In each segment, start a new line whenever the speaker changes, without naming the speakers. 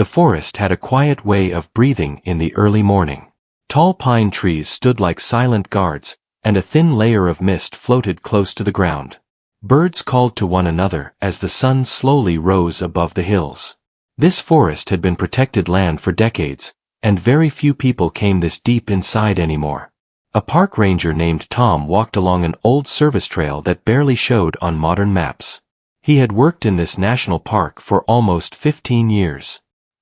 The forest had a quiet way of breathing in the early morning. Tall pine trees stood like silent guards, and a thin layer of mist floated close to the ground. Birds called to one another as the sun slowly rose above the hills. This forest had been protected land for decades, and very few people came this deep inside anymore. A park ranger named Tom walked along an old service trail that barely showed on modern maps. He had worked in this national park for almost 15 years.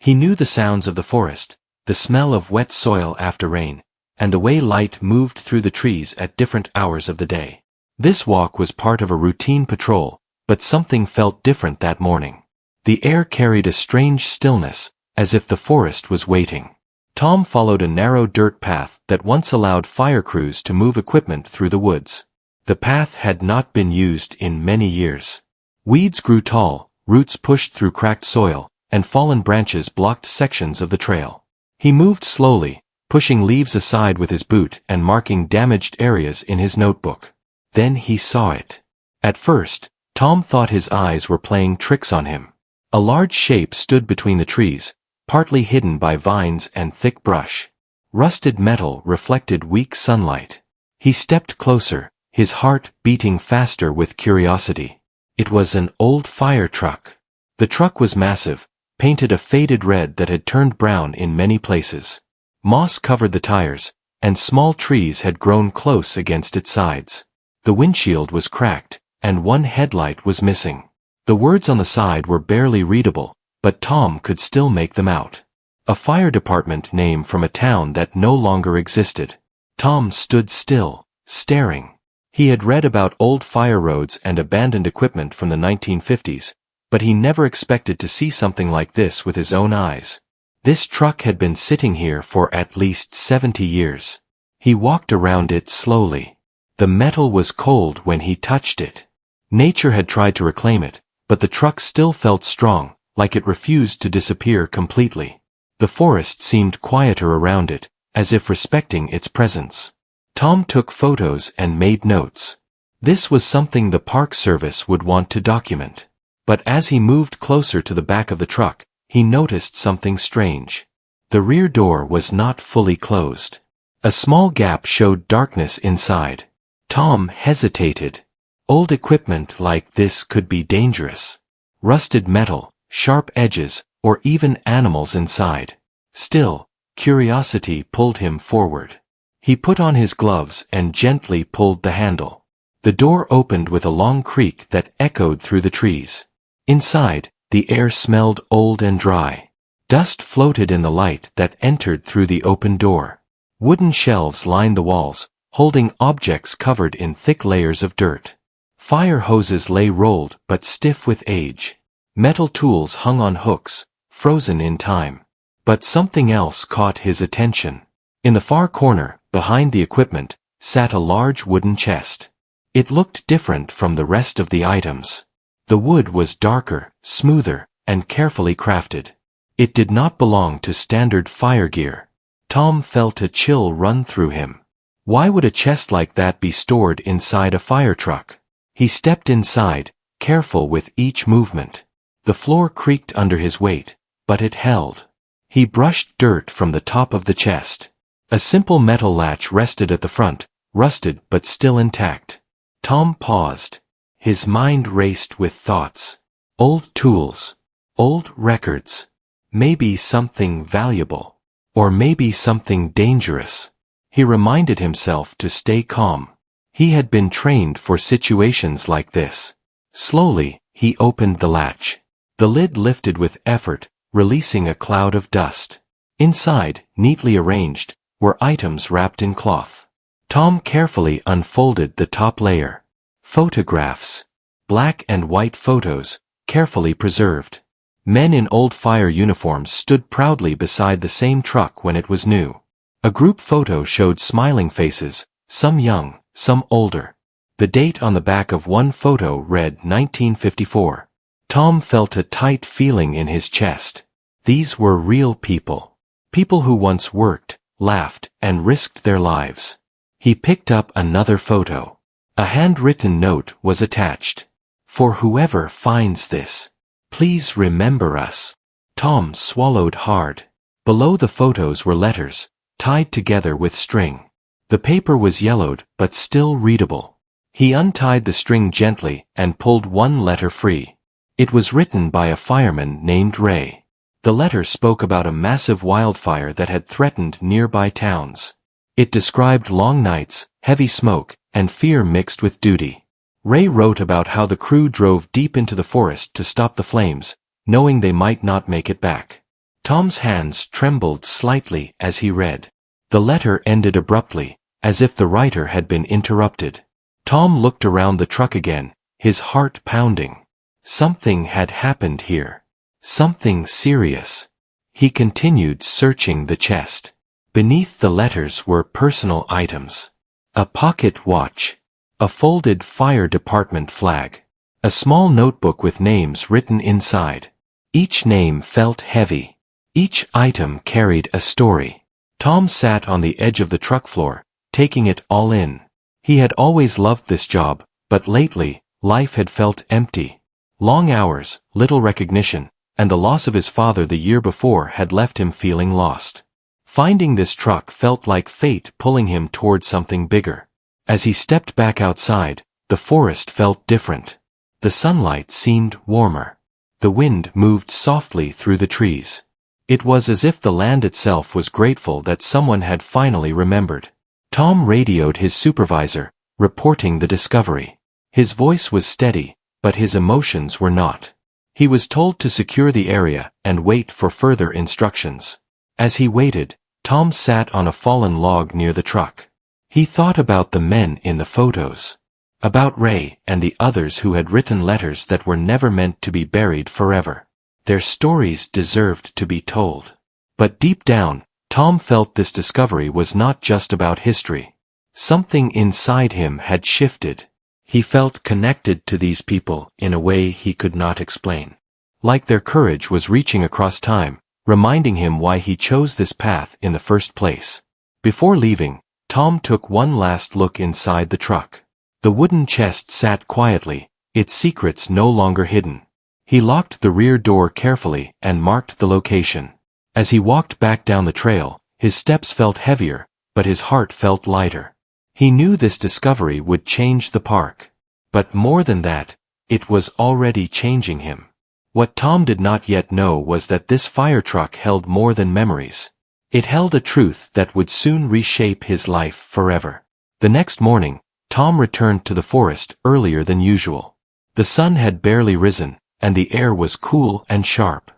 He knew the sounds of the forest, the smell of wet soil after rain, and the way light moved through the trees at different hours of the day. This walk was part of a routine patrol, but something felt different that morning. The air carried a strange stillness, as if the forest was waiting. Tom followed a narrow dirt path that once allowed fire crews to move equipment through the woods. The path had not been used in many years. Weeds grew tall, roots pushed through cracked soil, and fallen branches blocked sections of the trail. He moved slowly, pushing leaves aside with his boot and marking damaged areas in his notebook. Then he saw it. At first, Tom thought his eyes were playing tricks on him. A large shape stood between the trees, partly hidden by vines and thick brush. Rusted metal reflected weak sunlight. He stepped closer, his heart beating faster with curiosity. It was an old fire truck. The truck was massive, painted a faded red that had turned brown in many places. Moss covered the tires, and small trees had grown close against its sides. The windshield was cracked, and one headlight was missing. The words on the side were barely readable, but Tom could still make them out. A fire department name from a town that no longer existed. Tom stood still, staring. He had read about old fire roads and abandoned equipment from the 1950s, but he never expected to see something like this with his own eyes. This truck had been sitting here for at least 70 years. He walked around it slowly. The metal was cold when he touched it. Nature had tried to reclaim it, but the truck still felt strong, like it refused to disappear completely. The forest seemed quieter around it, as if respecting its presence. Tom took photos and made notes. This was something the Park Service would want to document. But as he moved closer to the back of the truck, he noticed something strange. The rear door was not fully closed. A small gap showed darkness inside. Tom hesitated. Old equipment like this could be dangerous. Rusted metal, sharp edges, or even animals inside. Still, curiosity pulled him forward. He put on his gloves and gently pulled the handle. The door opened with a long creak that echoed through the trees. Inside, the air smelled old and dry. Dust floated in the light that entered through the open door. Wooden shelves lined the walls, holding objects covered in thick layers of dirt. Fire hoses lay rolled but stiff with age. Metal tools hung on hooks, frozen in time. But something else caught his attention. In the far corner, behind the equipment, sat a large wooden chest. It looked different from the rest of the items. The wood was darker, smoother, and carefully crafted. It did not belong to standard fire gear. Tom felt a chill run through him. Why would a chest like that be stored inside a fire truck? He stepped inside, careful with each movement. The floor creaked under his weight, but it held. He brushed dirt from the top of the chest. A simple metal latch rested at the front, rusted but still intact. Tom paused. His mind raced with thoughts. Old tools. Old records. Maybe something valuable. Or maybe something dangerous. He reminded himself to stay calm. He had been trained for situations like this. Slowly, he opened the latch. The lid lifted with effort, releasing a cloud of dust. Inside, neatly arranged, were items wrapped in cloth. Tom carefully unfolded the top layer. Photographs. Black and white photos, carefully preserved. Men in old fire uniforms stood proudly beside the same truck when it was new. A group photo showed smiling faces, some young, some older. The date on the back of one photo read 1954. Tom felt a tight feeling in his chest. These were real people. People who once worked, laughed, and risked their lives. He picked up another photo. A handwritten note was attached. For whoever finds this, please remember us. Tom swallowed hard. Below the photos were letters, tied together with string. The paper was yellowed, but still readable. He untied the string gently and pulled one letter free. It was written by a fireman named Ray. The letter spoke about a massive wildfire that had threatened nearby towns. It described long nights, heavy smoke, and fear mixed with duty. Ray wrote about how the crew drove deep into the forest to stop the flames, knowing they might not make it back. Tom's hands trembled slightly as he read. The letter ended abruptly, as if the writer had been interrupted. Tom looked around the truck again, his heart pounding. Something had happened here. Something serious. He continued searching the chest. Beneath the letters were personal items. A pocket watch. A folded fire department flag. A small notebook with names written inside. Each name felt heavy. Each item carried a story. Tom sat on the edge of the truck floor, taking it all in. He had always loved this job, but lately, life had felt empty. Long hours, little recognition, and the loss of his father the year before had left him feeling lost. Finding this truck felt like fate pulling him toward something bigger. As he stepped back outside, the forest felt different. The sunlight seemed warmer. The wind moved softly through the trees. It was as if the land itself was grateful that someone had finally remembered. Tom radioed his supervisor, reporting the discovery. His voice was steady, but his emotions were not. He was told to secure the area and wait for further instructions. As he waited, Tom sat on a fallen log near the truck. He thought about the men in the photos. About Ray and the others who had written letters that were never meant to be buried forever. Their stories deserved to be told. But deep down, Tom felt this discovery was not just about history. Something inside him had shifted. He felt connected to these people in a way he could not explain. Like their courage was reaching across time, reminding him why he chose this path in the first place. Before leaving, Tom took one last look inside the truck. The wooden chest sat quietly, its secrets no longer hidden. He locked the rear door carefully and marked the location. As he walked back down the trail, his steps felt heavier, but his heart felt lighter. He knew this discovery would change the park. But more than that, it was already changing him. What Tom did not yet know was that this fire truck held more than memories. It held a truth that would soon reshape his life forever. The next morning, Tom returned to the forest earlier than usual. The sun had barely risen, and the air was cool and sharp.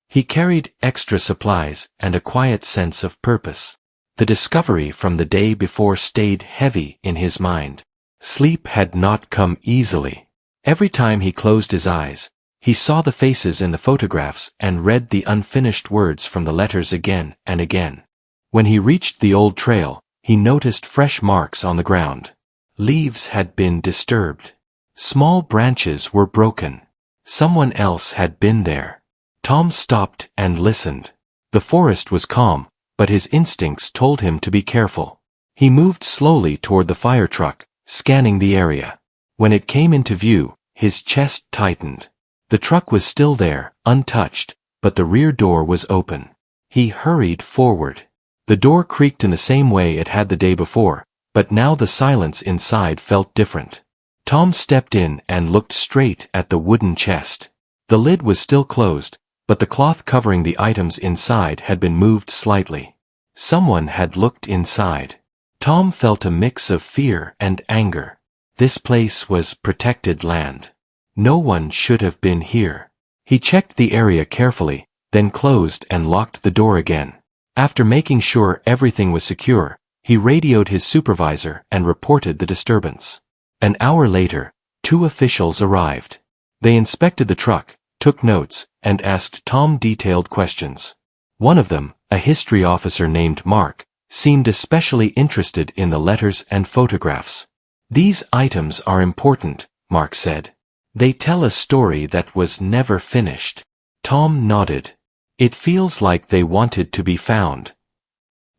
He carried extra supplies and a quiet sense of purpose. The discovery from the day before stayed heavy in his mind. Sleep had not come easily. Every time he closed his eyes, he saw the faces in the photographs and read the unfinished words from the letters again and again. When he reached the old trail, he noticed fresh marks on the ground. Leaves had been disturbed. Small branches were broken. Someone else had been there. Tom stopped and listened. The forest was calm, but his instincts told him to be careful. He moved slowly toward the fire truck, scanning the area. When it came into view, his chest tightened. The truck was still there, untouched, but the rear door was open. He hurried forward. The door creaked in the same way it had the day before, but now the silence inside felt different. Tom stepped in and looked straight at the wooden chest. The lid was still closed, but the cloth covering the items inside had been moved slightly. Someone had looked inside. Tom felt a mix of fear and anger. This place was protected land. No one should have been here. He checked the area carefully, then closed and locked the door again. After making sure everything was secure, he radioed his supervisor and reported the disturbance. An hour later, 2 officials arrived. They inspected the truck, took notes, and asked Tom detailed questions. One of them, a history officer named Mark, seemed especially interested in the letters and photographs. "These items are important," Mark said. "They tell a story that was never finished." Tom nodded. "It feels like they wanted to be found."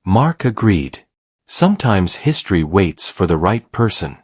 Mark agreed. Sometimes history waits for the right person.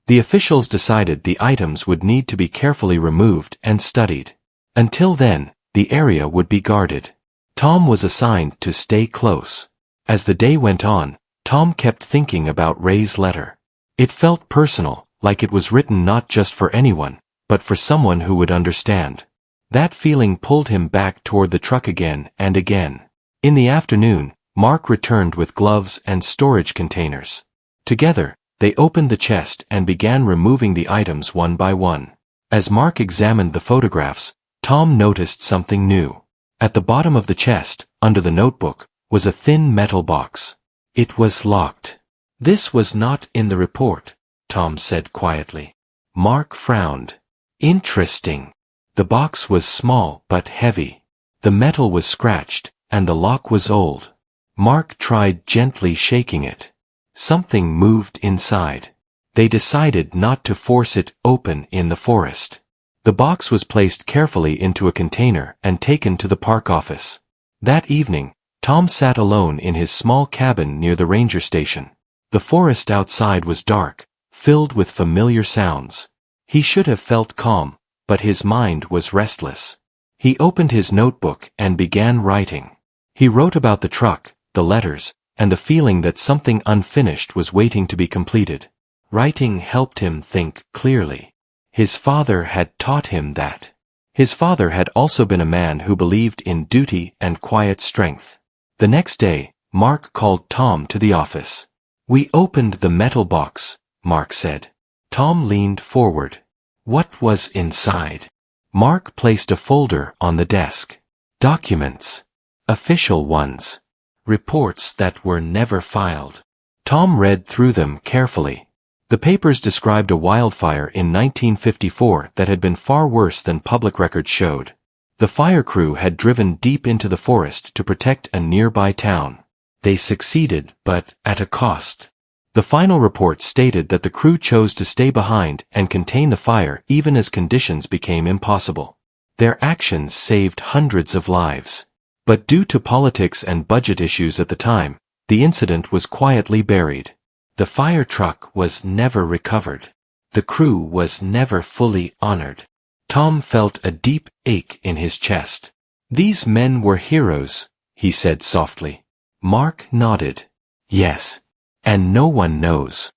The officials decided the items would need to be carefully removed and studied. Until then, the area would be guarded. Tom was assigned to stay close. As the day went on, Tom kept thinking about Ray's letter. It felt personal, like it was written not just for anyone, but for someone who would understand. That feeling pulled him back toward the truck again and again. In the afternoon, Mark returned with gloves and storage containers. Together, they opened the chest and began removing the items one by one. As Mark examined the photographs, Tom noticed something new. At the bottom of the chest, under the notebook, was a thin metal box. It was locked. "This was not in the report," Tom said quietly. Mark frowned. "Interesting." The box was small but heavy. The metal was scratched, and the lock was old. Mark tried gently shaking it. Something moved inside. They decided not to force it open in the forest. The box was placed carefully into a container and taken to the park office. That evening, Tom sat alone in his small cabin near the ranger station. The forest outside was dark, filled with familiar sounds. He should have felt calm, but his mind was restless. He opened his notebook and began writing. He wrote about the truck, the letters, and the feeling that something unfinished was waiting to be completed. Writing helped him think clearly. His father had taught him that. His father had also been a man who believed in duty and quiet strength. The next day, Mark called Tom to the office. "We opened the metal box," Mark said. Tom leaned forward. "What was inside?" Mark placed a folder on the desk. Documents. Official ones. Reports that were never filed. Tom read through them carefully. The papers described a wildfire in 1954 that had been far worse than public records showed. The fire crew had driven deep into the forest to protect a nearby town. They succeeded, but at a cost. The final report stated that the crew chose to stay behind and contain the fire even as conditions became impossible. Their actions saved hundreds of lives. But due to politics and budget issues at the time, the incident was quietly buried. The fire truck was never recovered. The crew was never fully honored. Tom felt a deep ache in his chest. "These men were heroes," he said softly. Mark nodded. "Yes. And no one knows."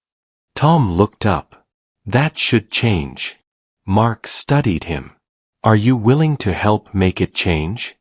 Tom looked up. "That should change." Mark studied him. "Are you willing to help make it change?"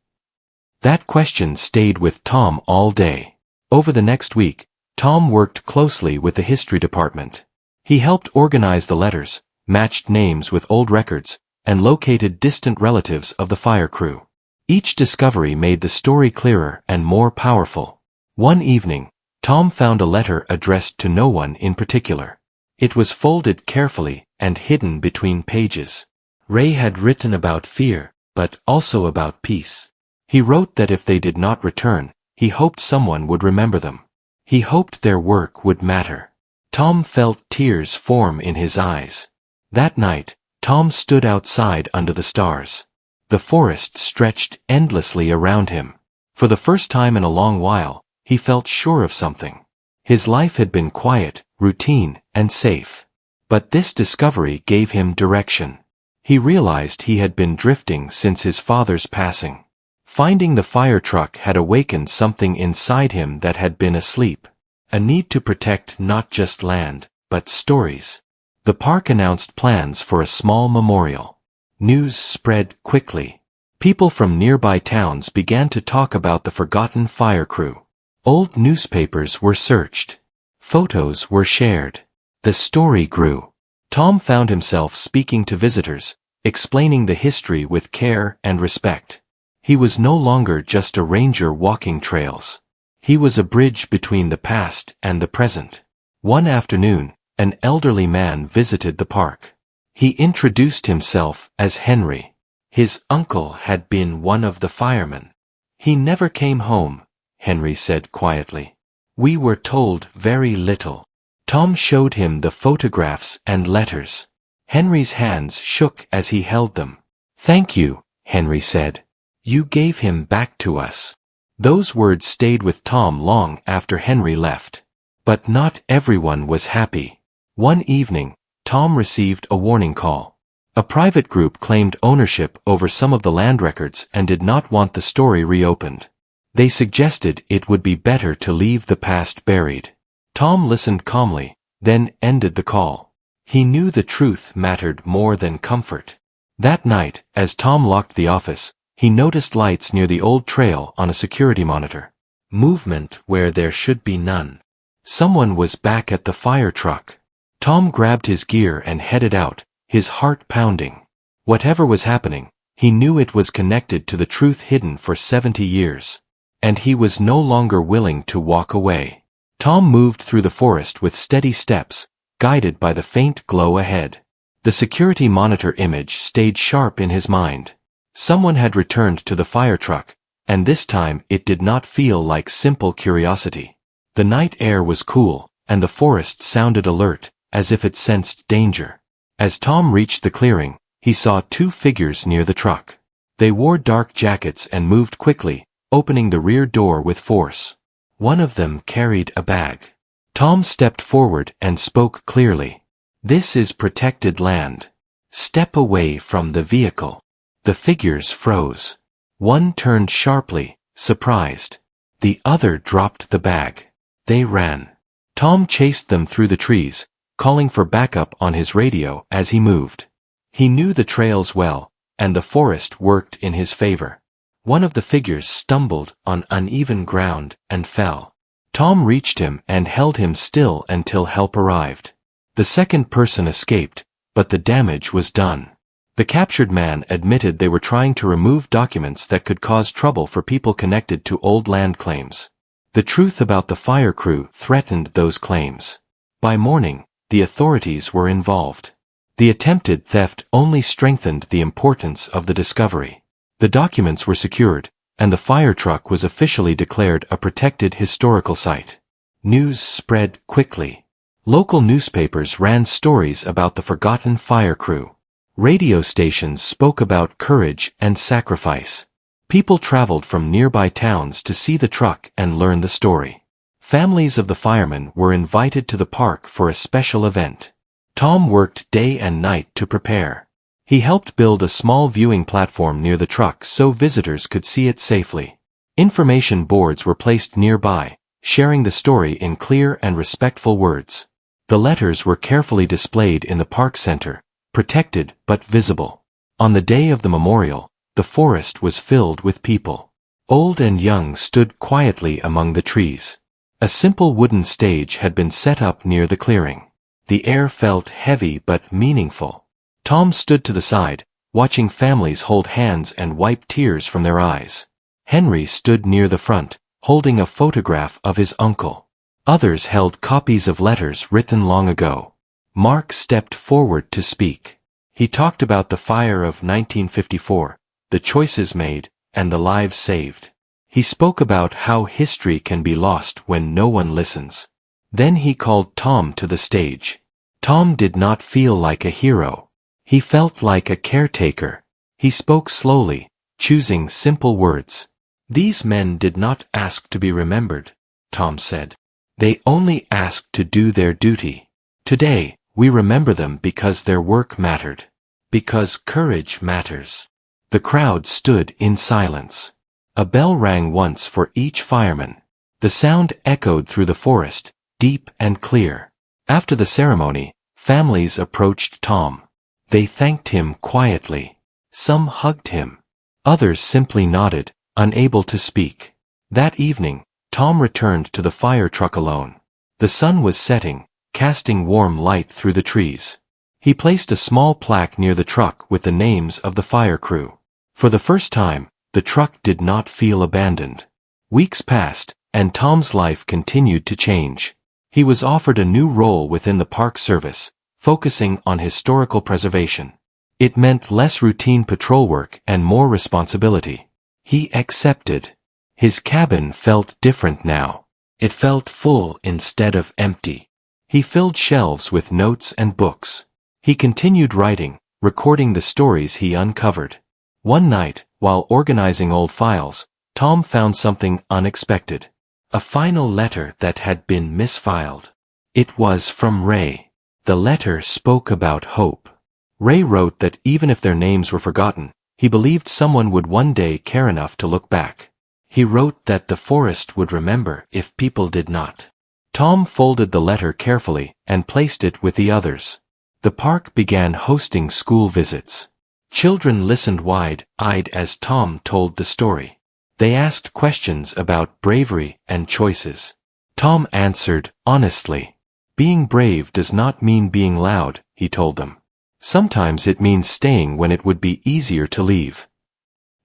That question stayed with Tom all day. Over the next week, Tom worked closely with the history department. He helped organize the letters, matched names with old records, and located distant relatives of the fire crew. Each discovery made the story clearer and more powerful. One evening, Tom found a letter addressed to no one in particular. It was folded carefully and hidden between pages. Ray had written about fear, but also about peace. He wrote that if they did not return, he hoped someone would remember them. He hoped their work would matter. Tom felt tears form in his eyes. That night, Tom stood outside under the stars. The forest stretched endlessly around him. For the first time in a long while, he felt sure of something. His life had been quiet, routine, and safe. But this discovery gave him direction. He realized he had been drifting since his father's passing. Finding the fire truck had awakened something inside him that had been asleep. A need to protect not just land, but stories. The park announced plans for a small memorial. News spread quickly. People from nearby towns began to talk about the forgotten fire crew. Old newspapers were searched. Photos were shared. The story grew. Tom found himself speaking to visitors, explaining the history with care and respect. He was no longer just a ranger walking trails. He was a bridge between the past and the present. One afternoon, an elderly man visited the park. He introduced himself as Henry. His uncle had been one of the firemen. "He never came home," Henry said quietly. "We were told very little." Tom showed him the photographs and letters. Henry's hands shook as he held them. "Thank you," Henry said. "You gave him back to us." Those words stayed with Tom long after Henry left. But not everyone was happy. One evening, Tom received a warning call. A private group claimed ownership over some of the land records and did not want the story reopened. They suggested it would be better to leave the past buried. Tom listened calmly, then ended the call. He knew the truth mattered more than comfort. That night, as Tom locked the office, he noticed lights near the old trail on a security monitor. Movement where there should be none. Someone was back at the fire truck. Tom grabbed his gear and headed out, his heart pounding. Whatever was happening, he knew it was connected to the truth hidden for 70 years. And he was no longer willing to walk away. Tom moved through the forest with steady steps, guided by the faint glow ahead. The security monitor image stayed sharp in his mind. Someone had returned to the fire truck, and this time it did not feel like simple curiosity. The night air was cool, and the forest sounded alert, as if it sensed danger. As Tom reached the clearing, he saw two figures near the truck. They wore dark jackets and moved quickly, opening the rear door with force. One of them carried a bag. Tom stepped forward and spoke clearly. "This is protected land. Step away from the vehicle." The figures froze. One turned sharply, surprised. The other dropped the bag. They ran. Tom chased them through the trees, calling for backup on his radio as he moved. He knew the trails well, and the forest worked in his favor. One of the figures stumbled on uneven ground and fell. Tom reached him and held him still until help arrived. The second person escaped, but the damage was done. The captured man admitted they were trying to remove documents that could cause trouble for people connected to old land claims. The truth about the fire crew threatened those claims. By morning, the authorities were involved. The attempted theft only strengthened the importance of the discovery. The documents were secured, and the fire truck was officially declared a protected historical site. News spread quickly. Local newspapers ran stories about the forgotten fire crew. Radio stations spoke about courage and sacrifice. People traveled from nearby towns to see the truck and learn the story. Families of the firemen were invited to the park for a special event. Tom worked day and night to prepare. He helped build a small viewing platform near the truck so visitors could see it safely. Information boards were placed nearby, sharing the story in clear and respectful words. The letters were carefully displayed in the park center, protected but visible. On the day of the memorial, the forest was filled with people. Old and young stood quietly among the trees. A simple wooden stage had been set up near the clearing. The air felt heavy but meaningful. Tom stood to the side, watching families hold hands and wipe tears from their eyes. Henry stood near the front, holding a photograph of his uncle. Others held copies of letters written long ago. Mark stepped forward to speak. He talked about the fire of 1954, the choices made, and the lives saved. He spoke about how history can be lost when no one listens. Then he called Tom to the stage. Tom did not feel like a hero. He felt like a caretaker. He spoke slowly, choosing simple words. "These men did not ask to be remembered," Tom said. "They only asked to do their duty. Today, we remember them because their work mattered. Because courage matters." The crowd stood in silence. A bell rang once for each fireman. The sound echoed through the forest, deep and clear. After the ceremony, families approached Tom. They thanked him quietly. Some hugged him. Others simply nodded, unable to speak. That evening, Tom returned to the fire truck alone. The sun was setting, casting warm light through the trees. He placed a small plaque near the truck with the names of the fire crew. For the first time, the truck did not feel abandoned. Weeks passed, and Tom's life continued to change. He was offered a new role within the Park Service, focusing on historical preservation. It meant less routine patrol work and more responsibility. He accepted. His cabin felt different now. It felt full instead of empty. He filled shelves with notes and books. He continued writing, recording the stories he uncovered. One night, while organizing old files, Tom found something unexpected. A final letter that had been misfiled. It was from Ray. The letter spoke about hope. Ray wrote that even if their names were forgotten, he believed someone would one day care enough to look back. He wrote that the forest would remember if people did not. Tom folded the letter carefully and placed it with the others. The park began hosting school visits. Children listened wide-eyed as Tom told the story. They asked questions about bravery and choices. Tom answered honestly. Being brave does not mean being loud, he told them. Sometimes it means staying when it would be easier to leave.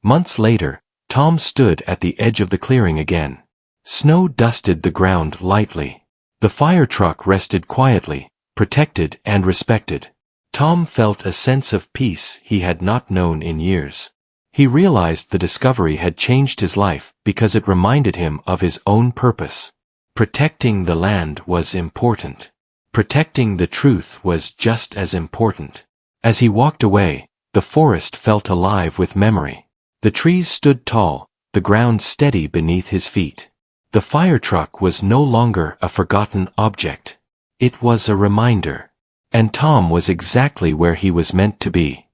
Months later, Tom stood at the edge of the clearing again. Snow dusted the ground lightly. The fire truck rested quietly, protected and respected. Tom felt a sense of peace he had not known in years. He realized the discovery had changed his life because it reminded him of his own purpose. Protecting the land was important. Protecting the truth was just as important. As he walked away, the forest felt alive with memory. The trees stood tall, the ground steady beneath his feet. The fire truck was no longer a forgotten object. It was a reminder. And Tom was exactly where he was meant to be.